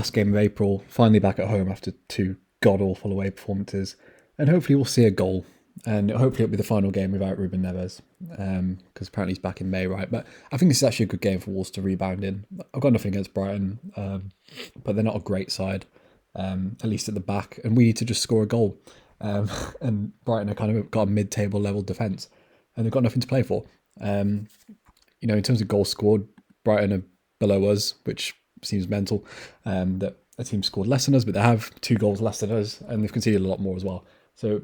Last game of April, finally back at home after two god awful away performances, and hopefully we'll see a goal. And hopefully it'll be the final game without Ruben Neves, because apparently he's back in May, right? But I think this is actually a good game for Wolves to rebound in. I've got nothing against Brighton, but they're not a great side, at least at the back, and we need to just score a goal. And Brighton have kind of got a mid-table level defence, and they've got nothing to play for. In terms of goals scored, Brighton are below us, which seems mental. That a team scored less than us, but they have 2 goals less than us, and they've conceded a lot more as well. So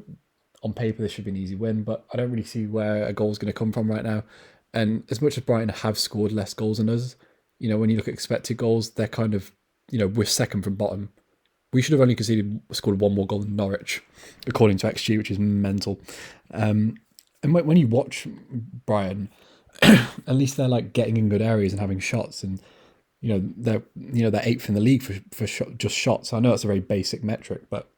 on paper, this should be an easy win, but I don't really see where a goal is going to come from right now. And as much as Brighton have scored less goals than us, when you look at expected goals, they're kind of, we're second from bottom. We should have only scored one more goal than Norwich, according to XG, which is mental. And when you watch Brighton, at least they're like getting in good areas and having shots, and they're 8th in the league for just shots. I know that's a very basic metric, but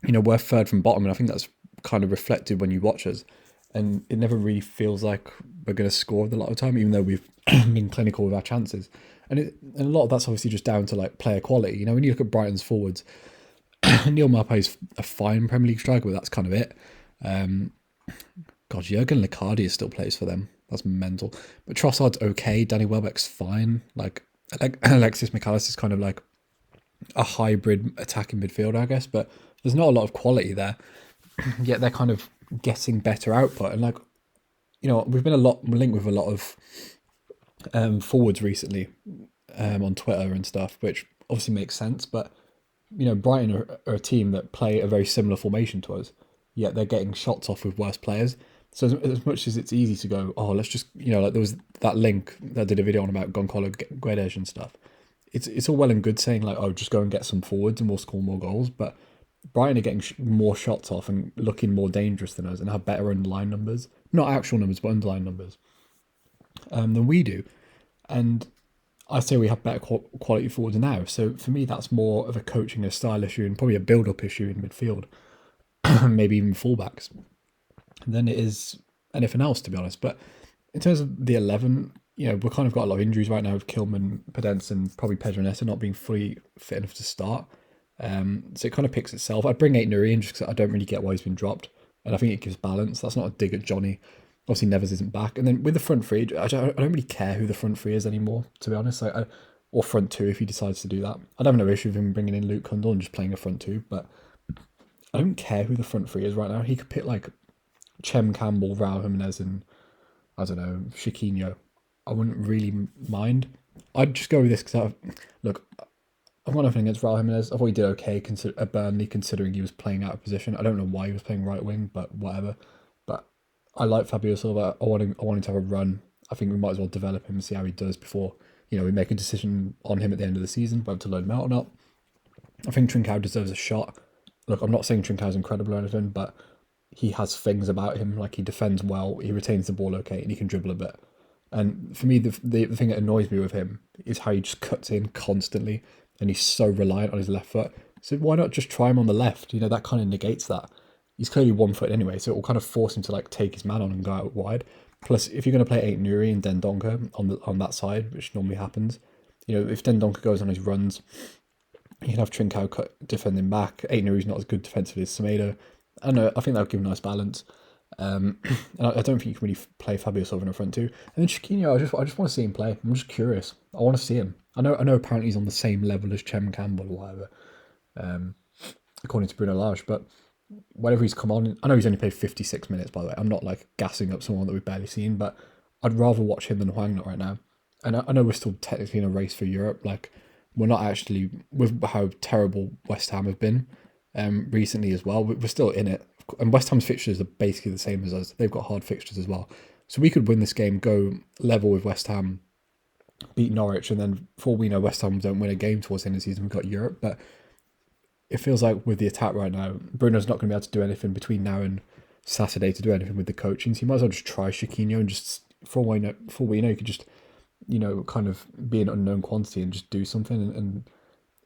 we're third from bottom, and I think that's kind of reflected when you watch us. And it never really feels like we're going to score a lot of time, even though we've been clinical with our chances. And a lot of that's obviously just down to like player quality. When you look at Brighton's forwards, Neil Maupay's a fine Premier League striker, but that's kind of it. Jurgen Licardi still plays for them. That's mental. But Trossard's okay. Danny Welbeck's fine. Like Alexis McAllister's kind of like a hybrid attacking midfielder, I guess. But there's not a lot of quality there. Yet they're kind of getting better output. And we've been linked with a lot of forwards recently on Twitter and stuff, which obviously makes sense. But Brighton are a team that play a very similar formation to us. Yet they're getting shots off with worse players. So as much as it's easy to go, let's just, there was that link that I did a video on about Goncalo Guedes and stuff. It's all well and good saying just go and get some forwards and we'll score more goals. But Brighton are getting more shots off and looking more dangerous than us and have better underlying numbers. Not actual numbers, but underlying numbers than we do. And I say we have better quality forwards now. So for me, that's more of a coaching, a style issue, and probably a build-up issue in midfield. Maybe even fullbacks, than it is anything else, to be honest. But in terms of the 11, we've kind of got a lot of injuries right now with Kilman, Pedence, and probably Pedro Neto not being fully fit enough to start. So it kind of picks itself. I'd bring Aït-Nouri in just because I don't really get why he's been dropped, and I think it gives balance. That's not a dig at Johnny. Obviously, Neves isn't back, and then with the front three, I don't really care who the front three is anymore, to be honest. Or front two if he decides to do that. I'd have no issue with him bringing in Luke Cundle and just playing a front two, but I don't care who the front three is right now. He could pick like Chem Campbell, Raul Jimenez, and I don't know, Chiquinho. I wouldn't really mind. I'd just go with this because I've got nothing against Raul Jimenez. I thought he did okay at Burnley considering he was playing out of position. I don't know why he was playing right wing, but whatever. But I like Fabio Silva. I want him to have a run. I think we might as well develop him and see how he does before we make a decision on him at the end of the season, whether to loan him out or not. I think Trincao deserves a shot. Look, I'm not saying Trincao's incredible or anything, but he has things about him. Like, he defends well, he retains the ball okay, and he can dribble a bit. And for me, the thing that annoys me with him is how he just cuts in constantly, and he's so reliant on his left foot. So why not just try him on the left? That kind of negates that. He's clearly 1 foot anyway, so it will kind of force him to take his man on and go out wide. Plus, if you're going to play Aït-Nouri and Dendoncker on that side, which normally happens, if Dendoncker goes on his runs, you can have Trincao defending back. Aït-Nouri's not as good defensively as Semedo. I don't know, I think that would give a nice balance. And I don't think you can really play Fabio Silva in the front two. And then Chiquinho, I just want to see him play. I'm just curious. I want to see him. I know apparently he's on the same level as Chem Campbell or whatever, according to Bruno Lage, but whenever he's come on, I know he's only played 56 minutes, by the way. I'm not gassing up someone that we've barely seen, but I'd rather watch him than Hwang right now. And I know we're still technically in a race for Europe. We're not actually, with how terrible West Ham have been recently as well, we're still in it. And West Ham's fixtures are basically the same as us. They've got hard fixtures as well. So we could win this game, go level with West Ham, beat Norwich, and then for all we know, West Ham don't win a game towards the end of the season. We've got Europe. But it feels like with the attack right now, Bruno's not going to be able to do anything between now and Saturday to do anything with the coaching. So you might as well just try Chiquinho and just, for all we know, you could just, kind of be an unknown quantity and just do something. And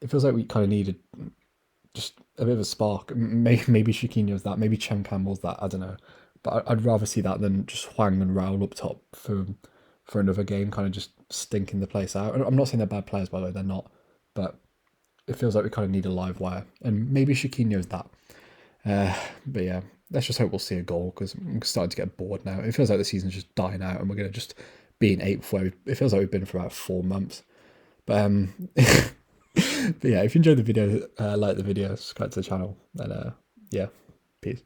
it feels like we kind of needed just a bit of a spark. Maybe Chiquinho's that, maybe Chem Campbell's that, I don't know. But I'd rather see that than just Hwang and Raul up top for another game, kind of just stinking the place out. I'm not saying they're bad players, by the way, they're not. But it feels like we kind of need a live wire, and maybe Chiquinho's that. But yeah, let's just hope we'll see a goal, because I'm starting to get bored now. It feels like the season's just dying out, and we're going to just be in 8th where it feels like we've been for about 4 months. But but yeah, if you enjoyed the video, like the video, subscribe to the channel, and yeah, peace.